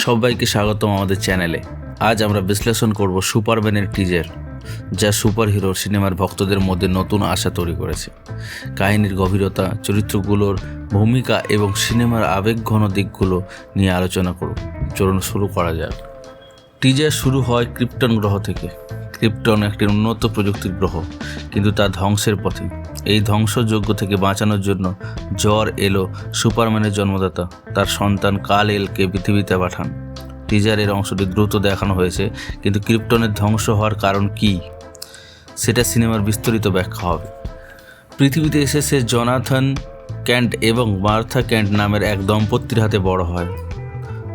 সবাইকে স্বাগতম আমাদের চ্যানেলে। আজ আমরা বিশ্লেষণ করব সুপারম্যানের টিজার, যা সুপারহিরো সিনেমার ভক্তদের মধ্যে নতুন আশা তৈরি করেছে। কাহিনীর গভীরতা, চরিত্রগুলোর ভূমিকা এবং সিনেমার আবেগঘন দিকগুলো নিয়ে আলোচনা করব। চলুন শুরু করা যাক। টিজার শুরু হয় ক্রিপ্টন গ্রহ থেকে। ক্রিপ্টন একটি উন্নত প্রযুক্তির গ্রহ, কিন্তু তা ধ্বংসের পথে। এই ধ্বংসযজ্ঞ থেকে বাঁচানোর জন্য জর এলো, সুপারম্যানের জন্মদাতা, তার সন্তান কাল এলকে পৃথিবীতে পাঠান। টিজারের অংশটি দ্রুত দেখানো হয়েছে, কিন্তু ক্রিপ্টনের ধ্বংস হওয়ার কারণ কী সেটা সিনেমার বিস্তারিত ব্যাখ্যা হবে। পৃথিবীতে এসে সে জোনাথন ক্যান্ট এবং মার্থা ক্যান্ট নামের এক দম্পতির হাতে বড় হয়।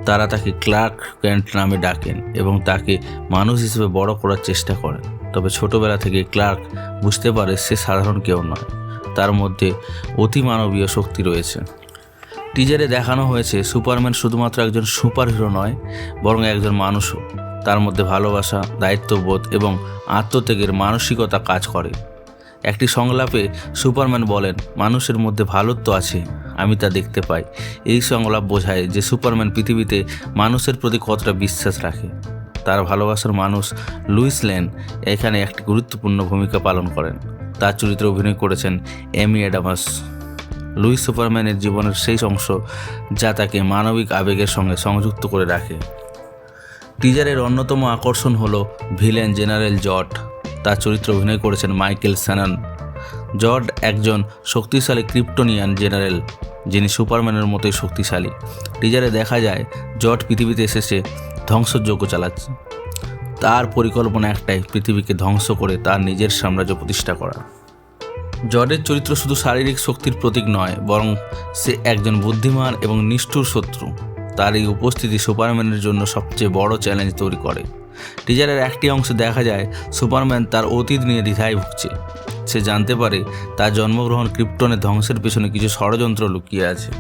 তারা তাকে ক্লার্ক ক্যান্ট নামে ডাকেন এবং তাকে মানুষ হিসেবে বড় করার চেষ্টা করেন। তবে ছোটবেলা থেকে ক্লার্ক বুঝতে পারে সে সাধারণ কেউ নয়, তার মধ্যে অতিমানবীয় শক্তি রয়েছে। টিজারে দেখানো হয়েছে সুপারম্যান শুধুমাত্র একজন সুপারহিরো নয়, বরং একজন মানুষও। তার মধ্যে ভালোবাসা, দায়িত্ববোধ এবং আত্মত্যাগের মানসিকতা কাজ করে। একটি সংলাপে সুপারম্যান বলেন, মানুষের মধ্যে ভালোত্ব আছে, আমি তা দেখতে পাই। এই সংলাপ বোঝায় যে সুপারম্যান পৃথিবীতে মানুষের প্রতি কতটা বিশ্বাস রাখে। তার ভালোবাসার মানুষ লুইস লেন এখানে একটি গুরুত্বপূর্ণ ভূমিকা পালন করেন। তার চরিত্রে অভিনয় করেছেন এমি অ্যাডামস। লুইস সুপারম্যানের জীবনের সেই অংশ যা তাকে মানবিক আবেগের সঙ্গে সংযুক্ত করে রাখে। টিজারের অন্যতম আকর্ষণ হলো ভিলেন জেনারেল জড। তার চরিত্রে অভিনয় করেছেন মাইকেল শ্যানন। জড একজন শক্তিশালী ক্রিপ্টোনিয়ান জেনারেল, যিনি সুপারম্যানের মতোই শক্তিশালী। টিজারে দেখা যায় জড পৃথিবীতে এসেছে ধ্বংসযজ্ঞ চালাচ্ছে। তার পরিকল্পনা একটাই, পৃথিবীকে ধ্বংস করে তার নিজের সাম্রাজ্য প্রতিষ্ঠা করা। জডের চরিত্র শুধু শারীরিক শক্তির প্রতীক নয়, বরং সে একজন বুদ্ধিমান এবং নিষ্ঠুর শত্রু। তার এই উপস্থিতি সুপারম্যানের জন্য সবচেয়ে বড় চ্যালেঞ্জ তৈরি করে। টিজারের একটি অংশে দেখা যায় সুপারম্যান তার অতীত নিয়ে দ্বিধায় ভুগছে। সে জানতে পারে তার জন্মগ্রহণ ক্রিপ্টনের ধ্বংসের পেছনে কিছু ষড়যন্ত্র লুকিয়ে আছে।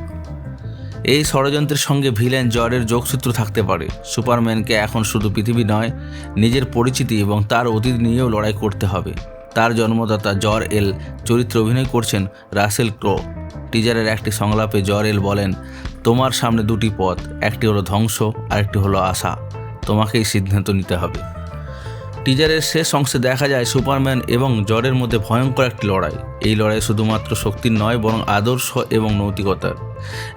এই ষড়যন্ত্রের সঙ্গে ভিলেন জডের যোগসূত্র থাকতে পারে। সুপারম্যানকে এখন শুধু পৃথিবী নয়, নিজের পরিচিতি এবং তার অতীত নিয়েও লড়াই করতে হবে। তার জন্মদাতা জর এল চরিত্রে অভিনয় করছেন রাসেল ক্রো। টিজারের একটি সংলাপে জর এল বলেন, তোমার সামনে দুটি পথ, একটি হলো ধ্বংস, আরেকটি হলো আশা। তোমাকেই সিদ্ধান্ত নিতে হবে। টিজারের শেষ অংশে দেখা যায় সুপারম্যান এবং জডের মধ্যে ভয়ঙ্কর একটি লড়াই। এই লড়াই শুধুমাত্র শক্তির নয়, বরং আদর্শ এবং নৈতিকতার।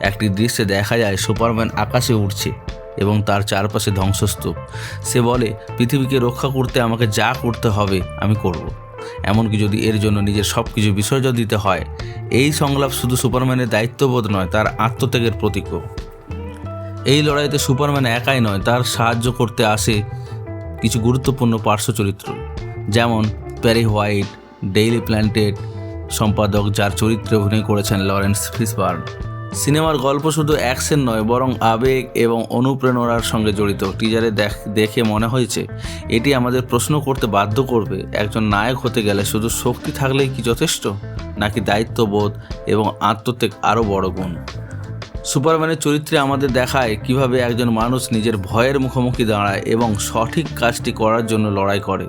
একটি দৃশ্যে দেখা যায় সুপারম্যান আকাশে উড়ছে এবং তার চারপাশে ধ্বংসস্তূপ। সে বলে, পৃথিবীকে রক্ষা করতে আমাকে যা করতে হবে আমি করব, এমনকি যদি এর জন্য নিজের সব কিছু বিসর্জন দিতে হয়। এই সংলাপ শুধু সুপারম্যানের দায়িত্ববোধ নয়, তার আত্মত্যাগের প্রতীকও। এই লড়াইতে সুপারম্যান একাই নয়, তার সাহায্য করতে আসে কিছু গুরুত্বপূর্ণ পার্শ্ব চরিত্র, যেমন প্যারি হোয়াইট, ডেইলি প্ল্যানেটের সম্পাদক, যার চরিত্রে অভিনয় করেছেন লরেন্স ফিশবার্ন। সিনেমার গল্প শুধু অ্যাকশন নয়, বরং আবেগ এবং অনুপ্রেরণার সঙ্গে জড়িত। টিজারে দেখে মনে হয়েছে এটি আমাদের প্রশ্ন করতে বাধ্য করবে, একজন নায়ক হতে গেলে শুধু শক্তি থাকলেই কি যথেষ্ট, নাকি দায়িত্ববোধ এবং আত্মত্যাগ আরও বড় গুণ। সুপারম্যানের চরিত্রে আমাদের দেখায় কিভাবে একজন মানুষ নিজের ভয়ের মুখোমুখি দাঁড়ায় এবং সঠিক কাজটি করার জন্য লড়াই করে।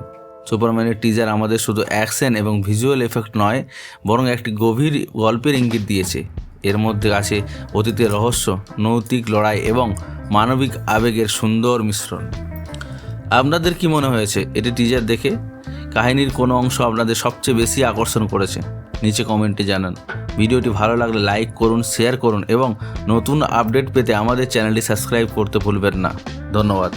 সুপারম্যানের টিজার আমাদের শুধু অ্যাকশন এবং ভিজুয়াল এফেক্ট নয়, বরং একটি গভীর গল্পের ইঙ্গিত দিয়েছে। এর মধ্যে আছে অতীতের রহস্য, নৈতিক লড়াই এবং মানবিক আবেগের সুন্দর মিশ্রণ। আপনাদের কি মনে হয়েছে এটি টিজার দেখে? কাহিনীর কোনো অংশ আপনাদের সবচেয়ে বেশি আকর্ষণ করেছে? নিচে কমেন্টে জানান। ভিডিওটি ভালো লাগলে লাইক করুন, শেয়ার করুন এবং নতুন আপডেট পেতে আমাদের চ্যানেলটি সাবস্ক্রাইব করতে ভুলবেন না। ধন্যবাদ।